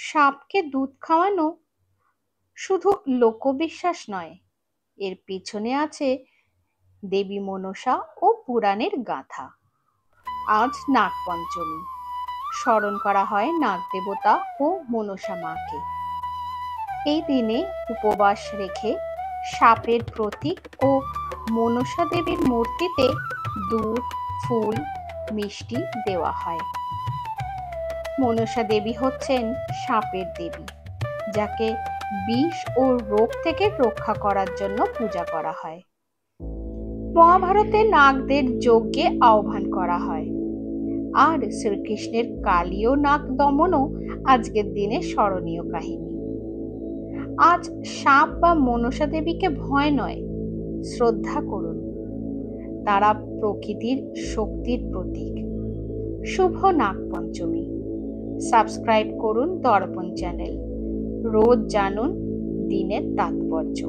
সাপকে দুধ খাওয়ানো শুধু লোকবিশ্বাস নয়, এর পিছনে আছে দেবী মনসা ও পুরাণের গাথা। আজ নাগপঞ্চমী, স্মরণ করা হয় নাগ দেবতা ও মনসা মাকে। এই দিনে উপবাস রেখে সাপের প্রতীক ও মনসা দেবীর মূর্তিতে দুধ, ফুল, মিষ্টি দেওয়া হয়। মনসা দেবী হচ্ছেন সাপের দেবী, যাকে বিষ ও রোগ থেকে রক্ষা করার জন্য পূজা করা হয়। মহাভারতে নাগদের যজ্ঞে আহ্বান করা হয়, আর শ্রীকৃষ্ণের কালীয় নাগ দমনও আজকের দিনে স্মরণীয় কাহিনী। আজ সাপ বা মনসা দেবীকে ভয় নয়, শ্রদ্ধা করুন। তারা প্রকৃতির শক্তির প্রতীক। শুভ নাগপঞ্চমী। সাবস্ক্রাইব করুন দর্পণ চ্যানেল। রোজ জানুন দিনের তাৎপর্য।